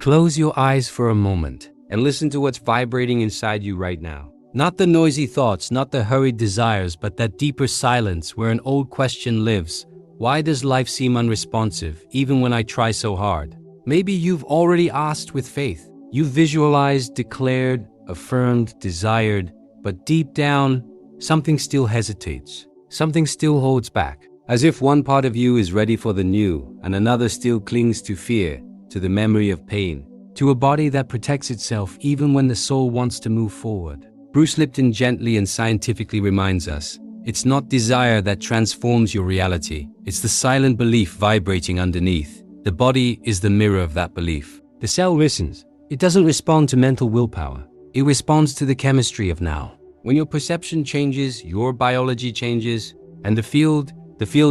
Close your eyes for a moment and listen to what's vibrating inside you right now. Not the noisy thoughts, not the hurried desires, but that deeper silence where an old question lives. Why does life seem unresponsive, even when I try so hard? Maybe you've already asked with faith. You've visualized, declared, affirmed, desired, but deep down, something still hesitates. Something still holds back. As if one part of you is ready for the new, and another still clings to fear, to the memory of pain, to a body that protects itself even when the soul wants to move forward. Bruce Lipton gently and scientifically reminds us, it's not desire that transforms your reality. It's the silent belief vibrating underneath. The body is the mirror of that belief. The cell listens. It doesn't respond to mental willpower. It responds to the chemistry of now. When your perception changes, your biology changes, and the field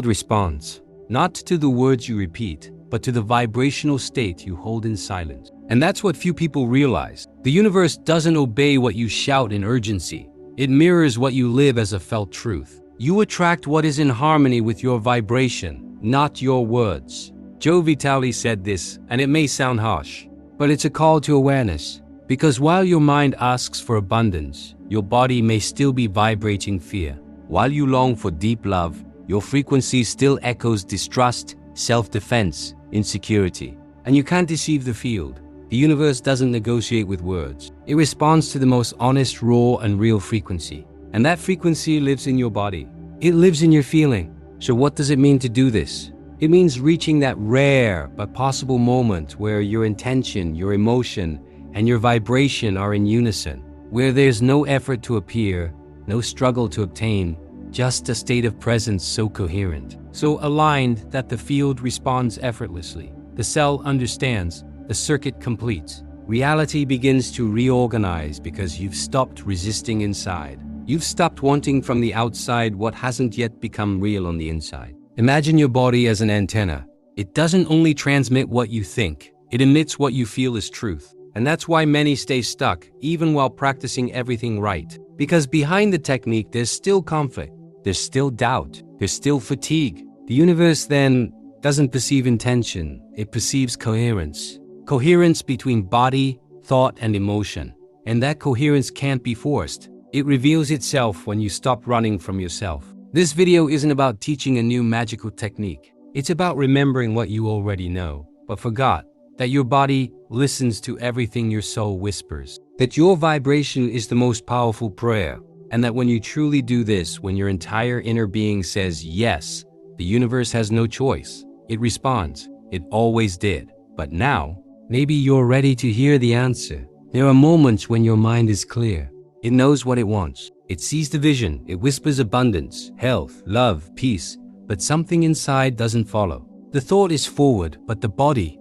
responds. Not to the words you repeat, but to the vibrational state you hold in silence. And that's what few people realize. The universe doesn't obey what you shout in urgency. It mirrors what you live as a felt truth. You attract what is in harmony with your vibration, not your words. Joe Vitale said this, and it may sound harsh, but it's a call to awareness. Because while your mind asks for abundance, your body may still be vibrating fear. While you long for deep love, your frequency still echoes distrust, self-defense, insecurity. And you can't deceive the field. The universe doesn't negotiate with words. It responds to the most honest, raw, and real frequency. And that frequency lives in your body. It lives in your feeling. So what does it mean to do this? It means reaching that rare but possible moment where your intention, your emotion, and your vibration are in unison. Where there's no effort to appear, no struggle to obtain, just a state of presence so coherent, so aligned that the field responds effortlessly. The cell understands. The circuit completes. Reality begins to reorganize because you've stopped resisting inside. You've stopped wanting from the outside what hasn't yet become real on the inside. Imagine your body as an antenna. It doesn't only transmit what you think, it emits what you feel is truth. And that's why many stay stuck, even while practicing everything right. Because behind the technique, there's still conflict, there's still doubt, there's still fatigue. The universe then doesn't perceive intention, it perceives coherence. Coherence between body, thought, and emotion. And that coherence can't be forced. It reveals itself when you stop running from yourself. This video isn't about teaching a new magical technique. It's about remembering what you already know, but forgot, that your body listens to everything your soul whispers. That your vibration is the most powerful prayer. And that when you truly do this, when your entire inner being says yes, the universe has no choice. It responds. It always did. But now, maybe you're ready to hear the answer. There are moments when your mind is clear. It knows what it wants. It sees the vision. It whispers abundance, health, love, peace. But something inside doesn't follow. The thought is forward, but the body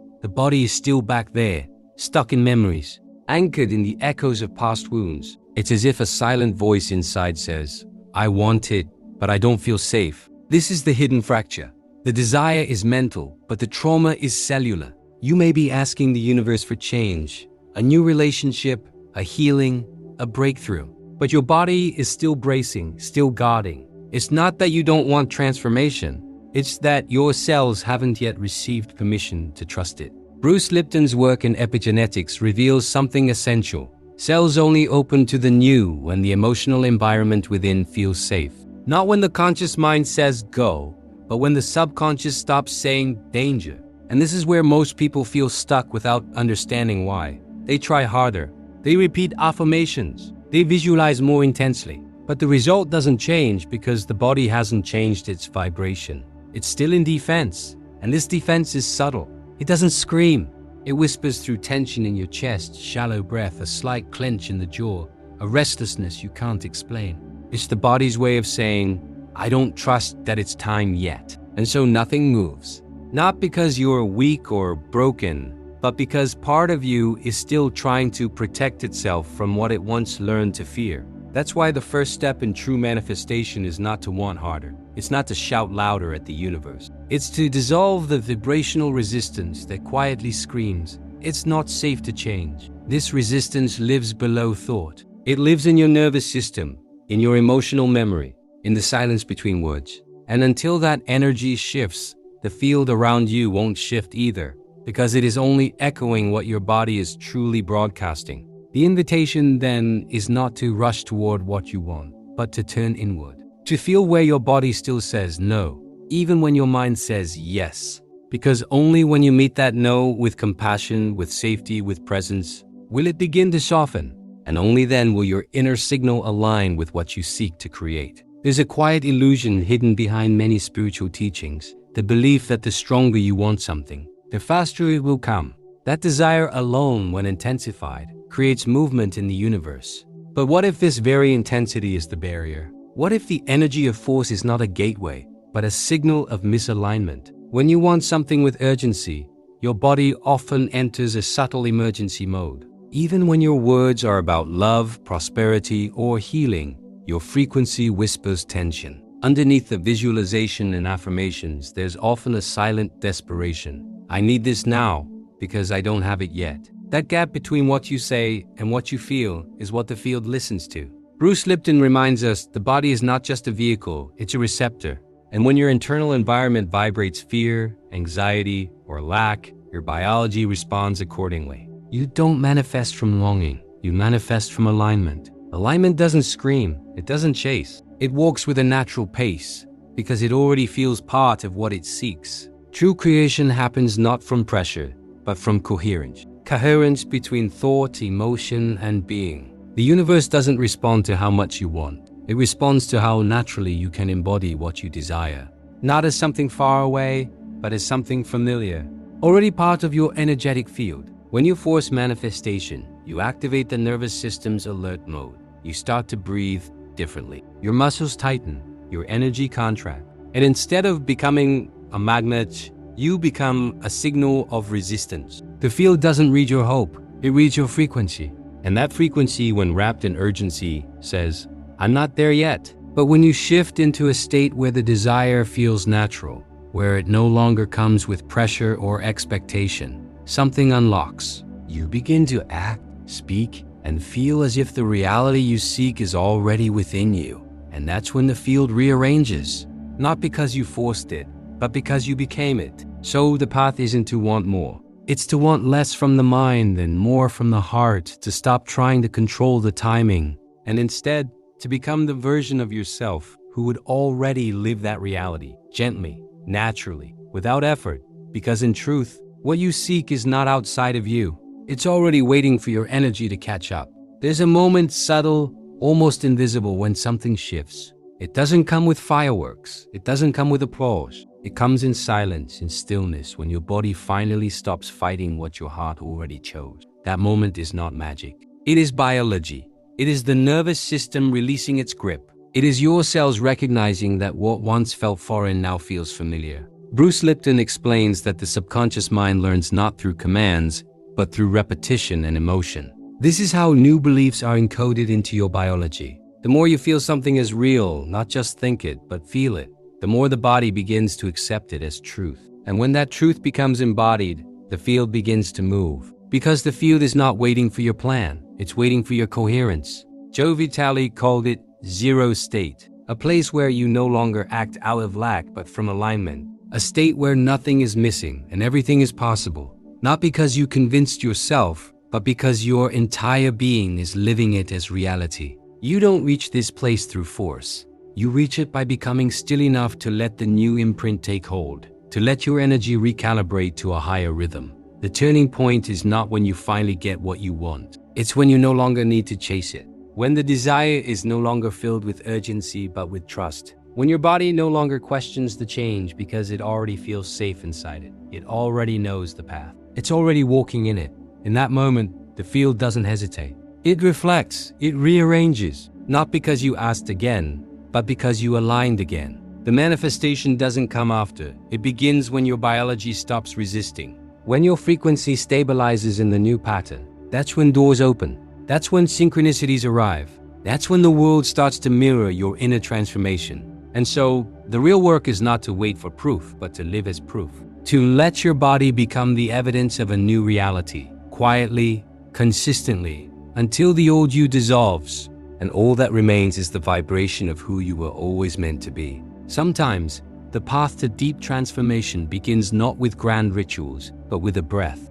is still back there, stuck in memories, anchored in the echoes of past wounds. It's as if a silent voice inside says, I want it, but I don't feel safe. This is the hidden fracture. The desire is mental, but the trauma is cellular. You may be asking the universe for change, a new relationship, a healing, a breakthrough. But your body is still bracing, still guarding. It's not that you don't want transformation. It's that your cells haven't yet received permission to trust it. Bruce Lipton's work in epigenetics reveals something essential. Cells only open to the new when the emotional environment within feels safe. Not when the conscious mind says go, but when the subconscious stops saying danger. And this is where most people feel stuck without understanding why. They try harder. They repeat affirmations. They visualize more intensely. But the result doesn't change because the body hasn't changed its vibration. It's still in defense. And this defense is subtle. It doesn't scream. It whispers through tension in your chest, shallow breath, a slight clench in the jaw, a restlessness you can't explain. It's the body's way of saying, I don't trust that it's time yet. And so nothing moves. Not because you're weak or broken, but because part of you is still trying to protect itself from what it once learned to fear. That's why the first step in true manifestation is not to want harder. It's not to shout louder at the universe. It's to dissolve the vibrational resistance that quietly screams, it's not safe to change. This resistance lives below thought. It lives in your nervous system, in your emotional memory, in the silence between words. And until that energy shifts, the field around you won't shift either. because it is only echoing what your body is truly broadcasting. The invitation then is not to rush toward what you want, but to turn inward, to feel where your body still says no, even when your mind says yes. Because only when you meet that no with compassion, with safety, with presence, will it begin to soften. And only then will your inner signal align with what you seek to create. There's a quiet illusion hidden behind many spiritual teachings, the belief that the stronger you want something, the faster it will come. That desire alone, when intensified, creates movement in the universe. But what if this very intensity is the barrier? What if the energy of force is not a gateway, but a signal of misalignment? When you want something with urgency, your body often enters a subtle emergency mode. Even when your words are about love, prosperity, or healing, your frequency whispers tension. Underneath the visualization and affirmations, there's often a silent desperation. I need this now because I don't have it yet. That gap between what you say and what you feel is what the field listens to. Bruce Lipton reminds us the body is not just a vehicle, it's a receptor. And when your internal environment vibrates fear, anxiety, or lack, your biology responds accordingly. You don't manifest from longing, you manifest from alignment. Alignment doesn't scream, it doesn't chase. It walks with a natural pace, because it already feels part of what it seeks. True creation happens not from pressure, but from coherence. Coherence between thought, emotion, and being. The universe doesn't respond to how much you want. It responds to how naturally you can embody what you desire. Not as something far away, but as something familiar, already part of your energetic field. When you force manifestation, you activate the nervous system's alert mode. You start to breathe differently. Your muscles tighten, your energy contract. And instead of becoming a magnet, you become a signal of resistance. The field doesn't read your hope, it reads your frequency. And that frequency, when wrapped in urgency, says, I'm not there yet. But when you shift into a state where the desire feels natural, where it no longer comes with pressure or expectation, something unlocks. You begin to act, speak, and feel as if the reality you seek is already within you. And that's when the field rearranges. Not because you forced it, but because you became it. So the path isn't to want more. It's to want less from the mind and more from the heart, to stop trying to control the timing, and instead, to become the version of yourself who would already live that reality, gently, naturally, without effort, because in truth, what you seek is not outside of you. It's already waiting for your energy to catch up. There's a moment, subtle, almost invisible, when something shifts. It doesn't come with fireworks. It doesn't come with applause. It comes in silence, in stillness, when your body finally stops fighting what your heart already chose. That moment is not magic. It is biology. It is the nervous system releasing its grip. It is your cells recognizing that what once felt foreign now feels familiar. Bruce Lipton explains that the subconscious mind learns not through commands, but through repetition and emotion. This is how new beliefs are encoded into your biology. The more you feel something is real, not just think it, but feel it, the more the body begins to accept it as truth. And when that truth becomes embodied, the field begins to move. Because the field is not waiting for your plan, it's waiting for your coherence. Joe Vitale called it zero state, a place where you no longer act out of lack but from alignment, a state where nothing is missing and everything is possible, not because you convinced yourself, but because your entire being is living it as reality. You don't reach this place through force. You reach it by becoming still enough to let the new imprint take hold, to let your energy recalibrate to a higher rhythm. The turning point is not when you finally get what you want. It's when you no longer need to chase it. When the desire is no longer filled with urgency but with trust. When your body no longer questions the change because it already feels safe inside it. It already knows the path. It's already walking in it. In that moment, the field doesn't hesitate. It reflects, it rearranges, not because you asked again, but because you aligned again. The manifestation doesn't come after. It begins when your biology stops resisting. When your frequency stabilizes in the new pattern, that's when doors open. That's when synchronicities arrive. That's when the world starts to mirror your inner transformation. And so, the real work is not to wait for proof, but to live as proof. To let your body become the evidence of a new reality, quietly, consistently, until the old you dissolves, and all that remains is the vibration of who you were always meant to be. Sometimes, The path to deep transformation begins not with grand rituals, but with a breath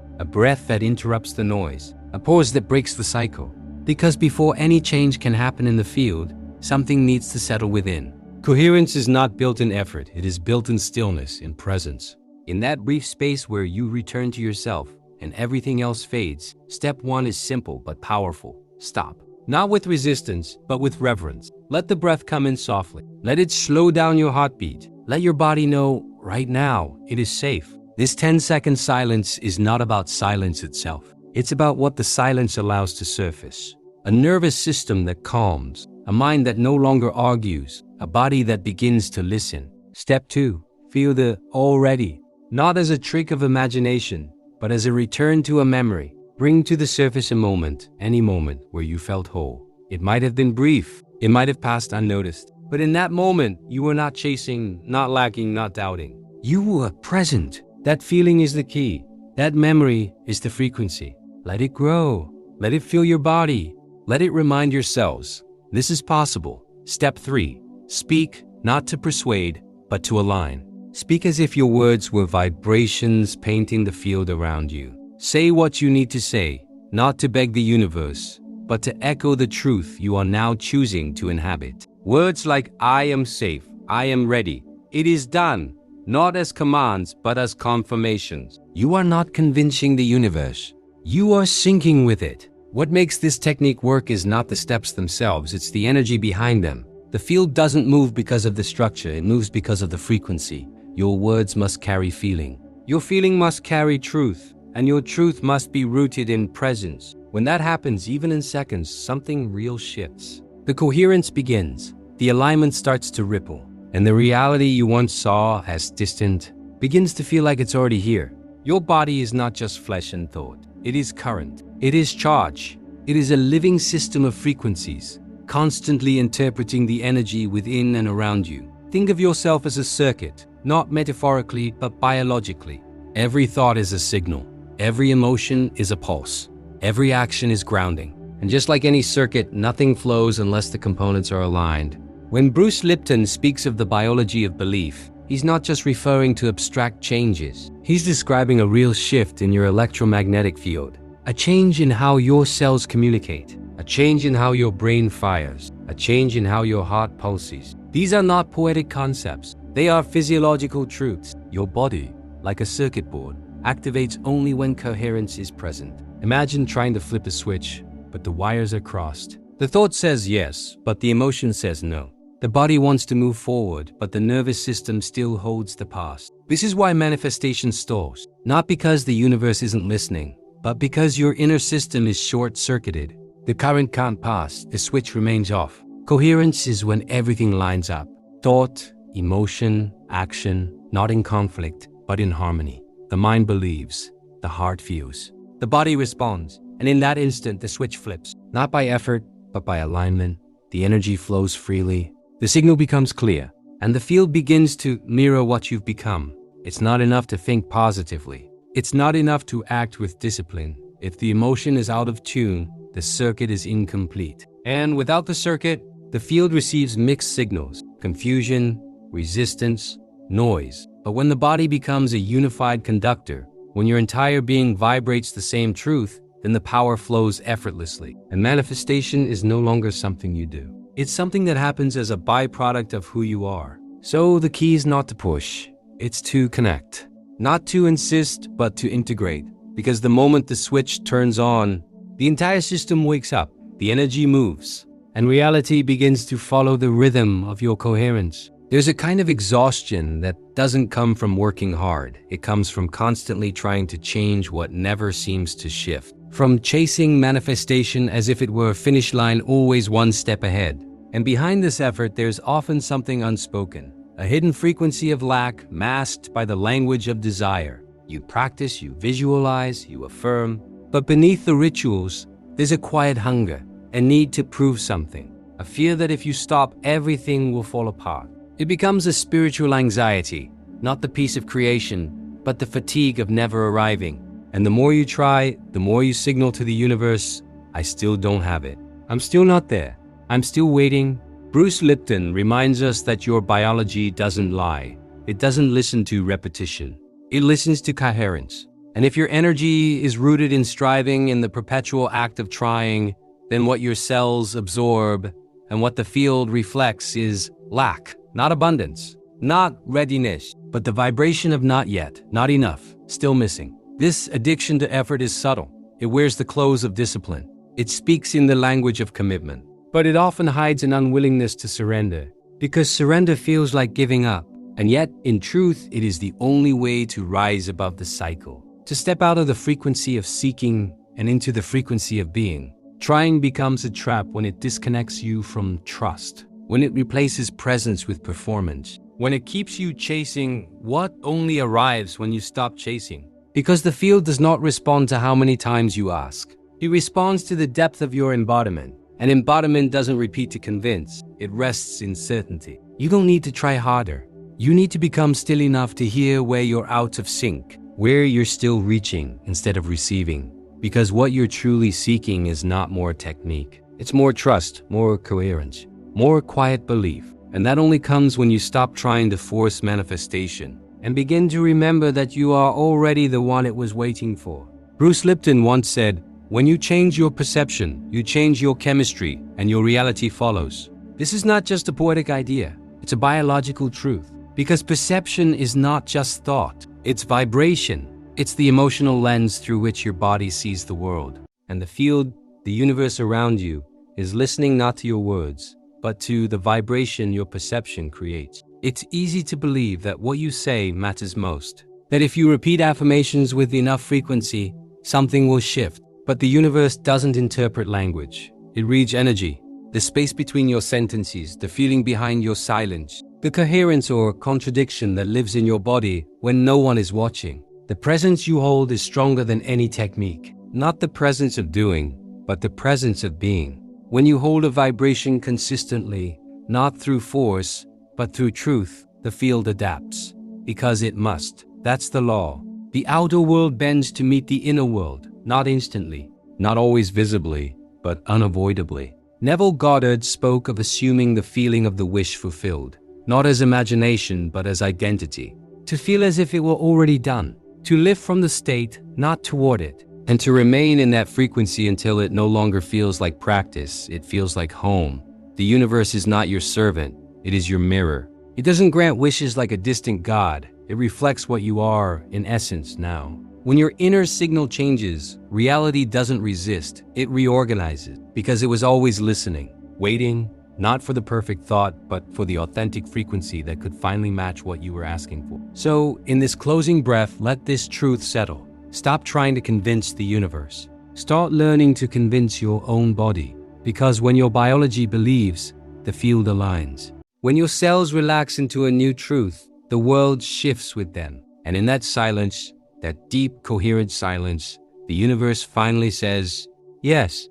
that interrupts the noise, a pause that breaks the cycle. Because before any change can happen in the field, something needs to settle within. Coherence is not built in effort, it is built in stillness, in presence. In that brief space where you return to yourself and everything else fades, step one is simple but powerful. Stop. Not with resistance, but with reverence. Let the breath come in softly. Let it slow down your heartbeat. Let your body know, right now, it is safe. This 10-second silence is not about silence itself. It's about what the silence allows to surface. A nervous system that calms, a mind that no longer argues, a body that begins to listen. Step 2. Feel the already, not as a trick of imagination, but as a return to a memory. Bring to the surface a moment, any moment, where you felt whole. It might have been brief, it might have passed unnoticed, but in that moment, you were not chasing, not lacking, not doubting. You were present. That feeling is the key. That memory is the frequency. Let it grow. Let it fill your body. Let it remind yourselves, this is possible. Step 3. Speak, not to persuade, but to align. Speak as if your words were vibrations painting the field around you. Say what you need to say, not to beg the universe, but to echo the truth you are now choosing to inhabit. Words like, I am safe, I am ready, it is done, not as commands, but as confirmations. You are not convincing the universe. You are syncing with it. What makes this technique work is not the steps themselves, it's the energy behind them. The field doesn't move because of the structure, it moves because of the frequency. Your words must carry feeling. Your feeling must carry truth, and your truth must be rooted in presence. When that happens, even in seconds, something real shifts. The coherence begins. The alignment starts to ripple, and the reality you once saw as distant begins to feel like it's already here. Your body is not just flesh and thought. It is current. It is charge. It is a living system of frequencies, constantly interpreting the energy within and around you. Think of yourself as a circuit, not metaphorically, but biologically. Every thought is a signal. Every emotion is a pulse. Every action is grounding. And just like any circuit, nothing flows unless the components are aligned. When Bruce Lipton speaks of the biology of belief, he's not just referring to abstract changes. He's describing a real shift in your electromagnetic field. A change in how your cells communicate. A change in how your brain fires. A change in how your heart pulses. These are not poetic concepts. They are physiological truths. Your body, like a circuit board, activates only when coherence is present. Imagine trying to flip a switch, but the wires are crossed. The thought says yes, but the emotion says no. The body wants to move forward, but the nervous system still holds the past. This is why manifestation stalls. Not because the universe isn't listening, but because your inner system is short-circuited. The current can't pass, the switch remains off. Coherence is when everything lines up. Thought, emotion, action, not in conflict, but in harmony. The mind believes, the heart feels, the body responds, and in that instant the switch flips. Not by effort, but by alignment. The energy flows freely. The signal becomes clear, and the field begins to mirror what you've become. It's not enough to think positively. It's not enough to act with discipline. If the emotion is out of tune, the circuit is incomplete. And without the circuit, the field receives mixed signals, confusion, resistance, noise. But when the body becomes a unified conductor, when your entire being vibrates the same truth, then the power flows effortlessly. And manifestation is no longer something you do. It's something that happens as a byproduct of who you are. So the key is not to push, it's to connect. Not to insist, but to integrate. Because the moment the switch turns on, the entire system wakes up, the energy moves, and reality begins to follow the rhythm of your coherence. There's a kind of exhaustion that doesn't come from working hard. It comes from constantly trying to change what never seems to shift. From chasing manifestation as if it were a finish line always one step ahead. And behind this effort, there's often something unspoken. A hidden frequency of lack masked by the language of desire. You practice, you visualize, you affirm. But beneath the rituals, there's a quiet hunger, a need to prove something. A fear that if you stop, everything will fall apart. It becomes a spiritual anxiety, not the peace of creation, but the fatigue of never arriving. And the more you try, the more you signal to the universe, I still don't have it. I'm still not there. I'm still waiting. Bruce Lipton reminds us that your biology doesn't lie. it doesn't listen to repetition. It listens to coherence. And if your energy is rooted in striving, in the perpetual act of trying, then what your cells absorb and what the field reflects is lack, not abundance, not readiness, but the vibration of not yet, not enough, still missing. This addiction to effort is subtle. It wears the clothes of discipline. It speaks in the language of commitment. But it often hides an unwillingness to surrender, because surrender feels like giving up. And yet, in truth, it is the only way to rise above the cycle, to step out of the frequency of seeking and into the frequency of being. Trying becomes a trap when it disconnects you from trust, when it replaces presence with performance, when it keeps you chasing what only arrives when you stop chasing. Because the field does not respond to how many times you ask. It responds to the depth of your embodiment. And embodiment doesn't repeat to convince. It rests in certainty. You don't need to try harder. You need to become still enough to hear where you're out of sync, where you're still reaching instead of receiving. Because what you're truly seeking is not more technique. It's more trust, more coherence, more quiet belief. And that only comes when you stop trying to force manifestation and begin to remember that you are already the one it was waiting for. Bruce Lipton once said, "When you change your perception, you change your chemistry, and your reality follows." This is not just a poetic idea. It's a biological truth. Because perception is not just thought. It's vibration. It's the emotional lens through which your body sees the world. And the field, the universe around you, is listening not to your words, but to the vibration your perception creates. It's easy to believe that what you say matters most. That if you repeat affirmations with enough frequency, something will shift. But the universe doesn't interpret language. It reads energy, the space between your sentences, the feeling behind your silence, the coherence or contradiction that lives in your body when no one is watching. The presence you hold is stronger than any technique. Not the presence of doing, but the presence of being. When you hold a vibration consistently, not through force, but through truth, the field adapts. Because it must. That's the law. The outer world bends to meet the inner world. Not instantly, not always visibly, but unavoidably. Neville Goddard spoke of assuming the feeling of the wish fulfilled, not as imagination, but as identity. To feel as if it were already done. To live from the state, not toward it. And to remain in that frequency until it no longer feels like practice, it feels like home. The universe is not your servant, it is your mirror. It doesn't grant wishes like a distant god. It reflects what you are in essence now. When your inner signal changes, reality doesn't resist, it reorganizes, because it was always listening, waiting, not for the perfect thought, but for the authentic frequency that could finally match what you were asking for. So, in this closing breath, let this truth settle. Stop trying to convince the universe. Start learning to convince your own body, because when your biology believes, the field aligns. When your cells relax into a new truth, the world shifts with them. And in that silence, that deep, coherent silence, the universe finally says, yes.